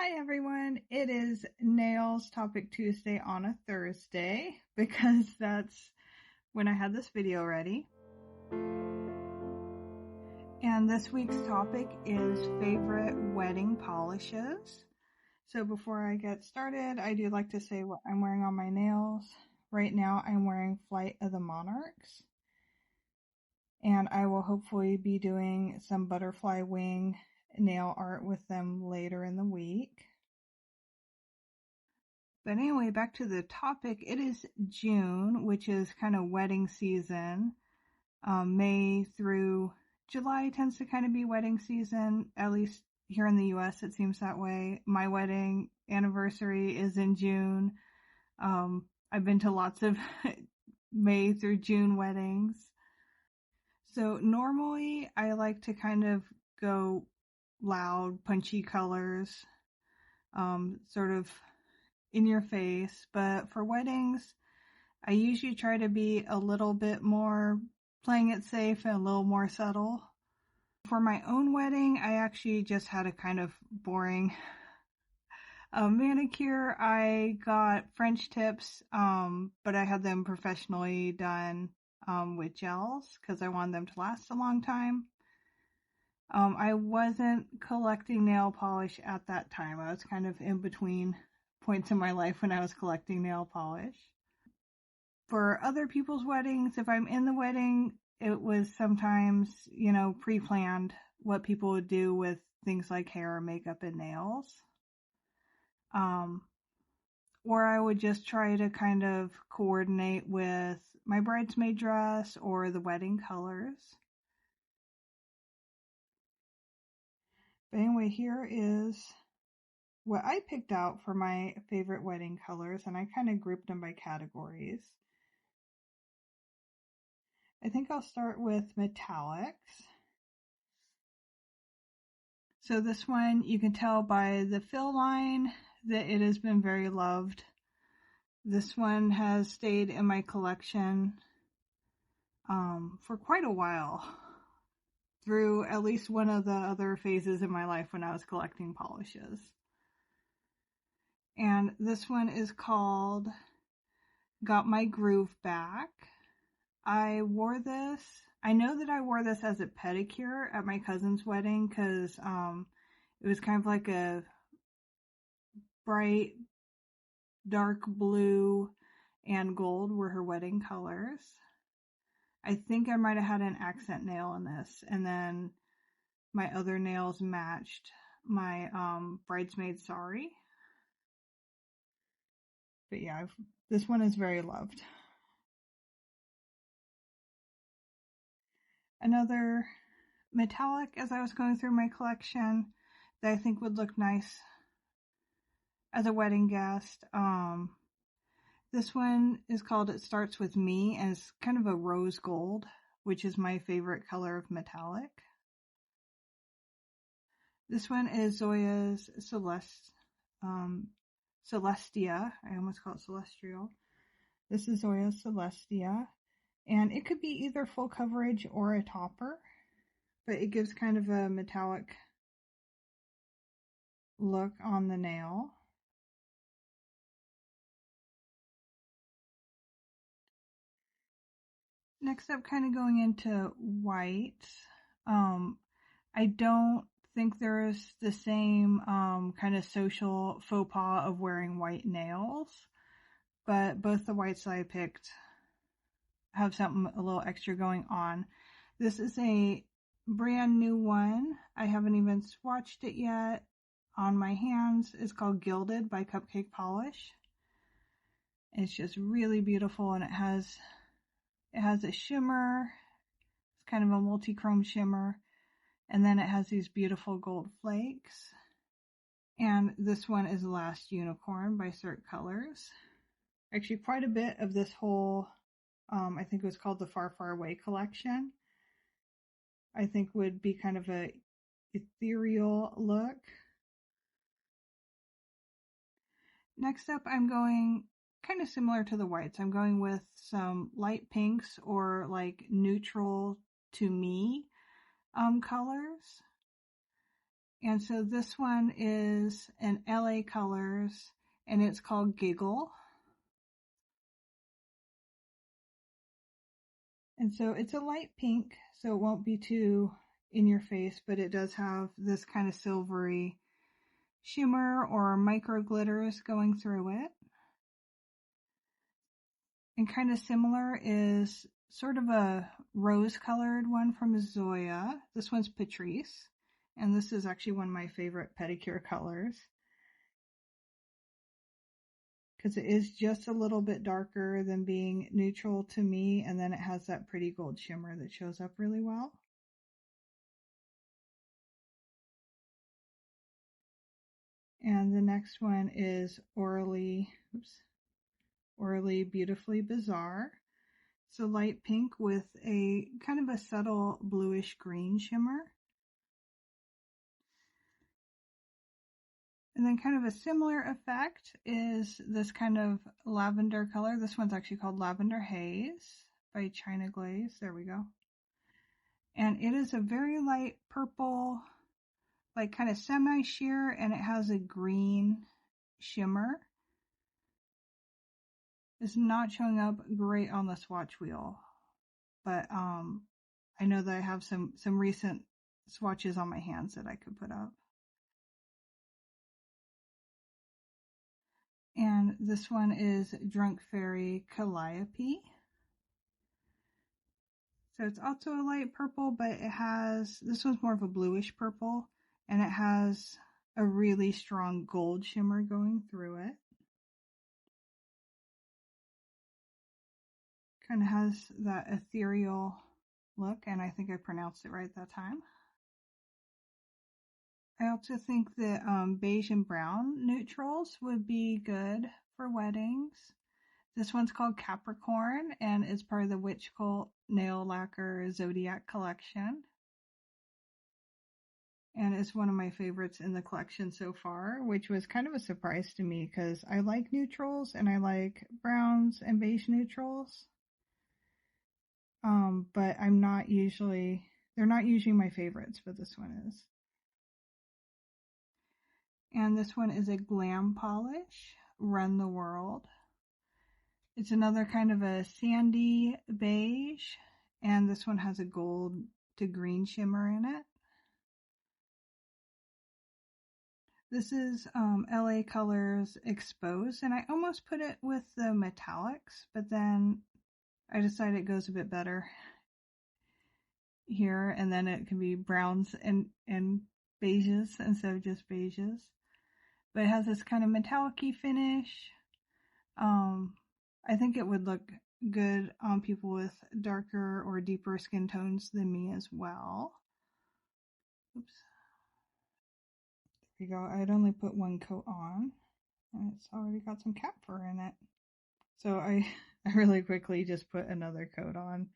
Hi everyone, it is Nails Topic Tuesday on a Thursday because that's when I had this video ready. And this week's topic is favorite wedding polishes. So before I get started, I do like to say what I'm wearing on my nails. Right now I'm wearing Flight of the Monarchs. And I will hopefully be doing some butterfly wing nail art with them later in the week. But anyway, back to the topic. It is June, which is kind of wedding season. May through July tends to kind of be wedding season, at least here in the US it seems that way. My wedding anniversary is in June. I've been to lots of May through June weddings. So normally I like to kind of go loud, punchy colors, sort of in your face, but for weddings, I usually try to be a little bit more playing it safe and a little more subtle. For my own wedding, I actually just had a kind of boring manicure. I got French tips, but I had them professionally done with gels because I wanted them to last a long time. I wasn't collecting nail polish at that time. I was kind of in between points in my life when I was collecting nail polish. For other people's weddings, if I'm in the wedding, it was sometimes, pre-planned what people would do with things like hair, makeup, and nails. Or I would just try to kind of coordinate with my bridesmaid dress or the wedding colors. But anyway, here is what I picked out for my favorite wedding colors, and I kind of grouped them by categories. I think I'll start with metallics. So this one, you can tell by the fill line that it has been very loved. This one has stayed in my collection for quite a while, through at least one of the other phases in my life when I was collecting polishes. And this one is called Got My Groove Back. I wore this. I know that I wore this as a pedicure at my cousin's wedding because it was kind of like a bright dark blue and gold were her wedding colors. I think I might have had an accent nail in this, and then my other nails matched my bridesmaid sari. But yeah, this one is very loved. Another metallic, as I was going through my collection, that I think would look nice as a wedding guest. This one is called It Starts With Me, and it's kind of a rose gold, which is my favorite color of metallic. This one is Zoya's Celestia. I almost call it Celestial. This is Zoya's Celestia, and it could be either full coverage or a topper, but it gives kind of a metallic look on the nail. Next up, kind of going into white. I don't think there's the same kind of social faux pas of wearing white nails, but both the whites that I picked have something a little extra going on. This is a brand new one. I haven't even swatched it yet on my hands. It's called Gilded by Cupcake Polish. It's just really beautiful, and it has a shimmer. It's kind of a multi-chrome shimmer, and then it has these beautiful gold flakes. And this one is Last Unicorn by Cirque Colors. Actually, quite a bit of this whole, I think it was called the Far Far Away collection, I think would be kind of a ethereal look. Next up, I'm going kind of similar to the whites. I'm going with some light pinks or like neutral to me colors. And so this one is an LA LA Colors, and it's called Giggle. And so it's a light pink, so it won't be too in your face, but it does have this kind of silvery shimmer or micro glitters going through it. And kind of similar is sort of a rose colored one from Zoya. This one's Patrice, and this is actually one of my favorite pedicure colors because it is just a little bit darker than being neutral to me, and then it has that pretty gold shimmer that shows up really well. And the next one is Orly, Orly Beautifully Bizarre. It's a light pink with a kind of a subtle bluish green shimmer. And then kind of a similar effect is this kind of lavender color. This one's actually called Lavender Haze by China Glaze. There we go. And it is a very light purple, like kind of semi-sheer, and it has a green shimmer. It's not showing up great on the swatch wheel, but I know that I have some recent swatches on my hands that I could put up. And this one is Drunk Fairy Calliope. So it's also a light purple, but it has, this one's more of a bluish purple, and it has a really strong gold shimmer going through it. Kind of has that ethereal look, and I think I pronounced it right that time. I also think that beige and brown neutrals would be good for weddings. This one's called Capricorn, and it's part of the Witchcult Nail Lacquer Zodiac collection. And it's one of my favorites in the collection so far, which was kind of a surprise to me because I like neutrals and I like browns and beige neutrals. But they're not usually my favorites, but this one is. And this one is a Glam polish, Run the World. It's another kind of a sandy beige, and this one has a gold to green shimmer in it. This is LA Colors Exposed, and I almost put it with the metallics, but then I decided it goes a bit better here, and then it can be browns and beiges instead of just beiges. But it has this kind of metallic-y finish. I think it would look good on people with darker or deeper skin tones than me as well. Oops. There you go. I'd only put one coat on, and it's already got some cat fur in it. So I really quickly just put another coat on.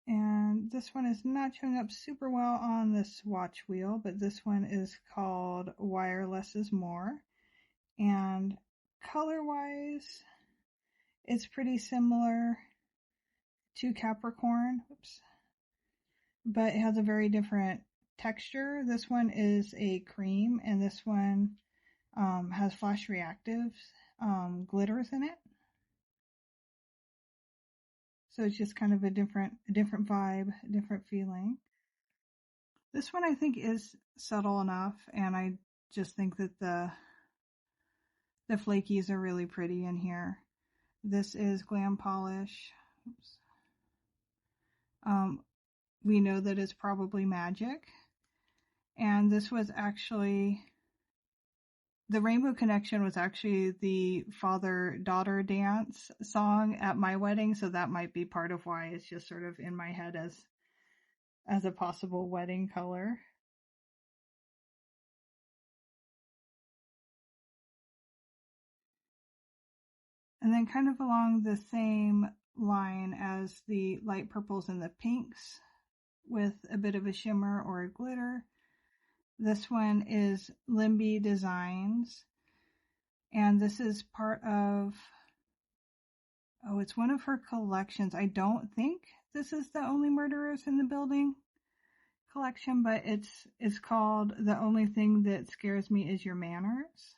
And this one is not showing up super well on the swatch wheel, but this one is called Wire Less is More. And color-wise, it's pretty similar to Capricorn. Oops. But it has a very different texture. This one is a cream, and this one has flash reactive glitters in it. So it's just kind of a different vibe, a different feeling. This one I think is subtle enough, and I just think that the flakies are really pretty in here. This is Glam Polish. Oops. We know that it's probably magic. And this was actually, the Rainbow Connection was actually the father-daughter dance song at my wedding, so that might be part of why it's just sort of in my head as a possible wedding color. And then kind of along the same line as the light purples and the pinks with a bit of a shimmer or a glitter. This one is Limby Designs. And this is part of, it's one of her collections. I don't think this is the only murderers in the building. collection, but it's called The Only Thing That Scares Me Is Your Manners.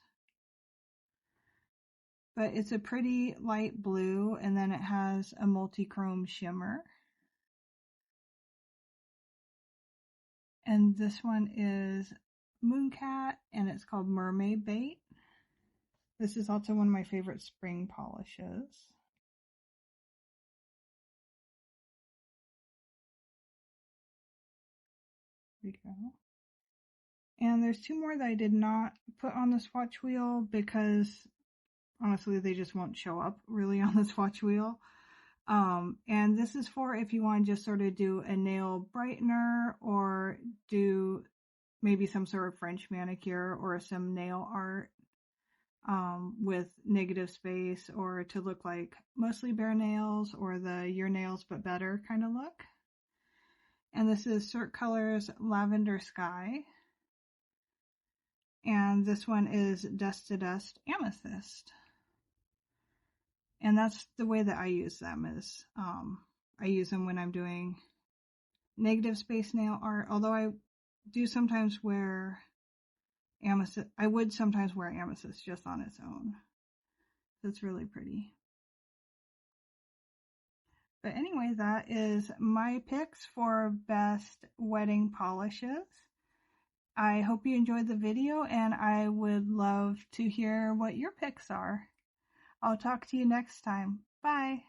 But it's a pretty light blue, and then it has a multi-chrome shimmer. And this one is Mooncat, and it's called Mermaid Bait. This is also one of my favorite spring polishes. There we go. And there's two more that I did not put on the swatch wheel because honestly they just won't show up really on the swatch wheel. And this is for if you want to just sort of do a nail brightener or do maybe some sort of French manicure or some nail art with negative space, or to look like mostly bare nails or the your nails but better kind of look. And this is Cirque Colors Lavender Sky. And this one is Dust to Dust Amethyst. And that's the way that I use them is I use them when I'm doing negative space nail art, although I do sometimes wear amethyst. I would sometimes wear amethyst just on its own. It's really pretty. But anyway, that is my picks for best wedding polishes. I hope you enjoyed the video, and I would love to hear what your picks are. I'll talk to you next time. Bye.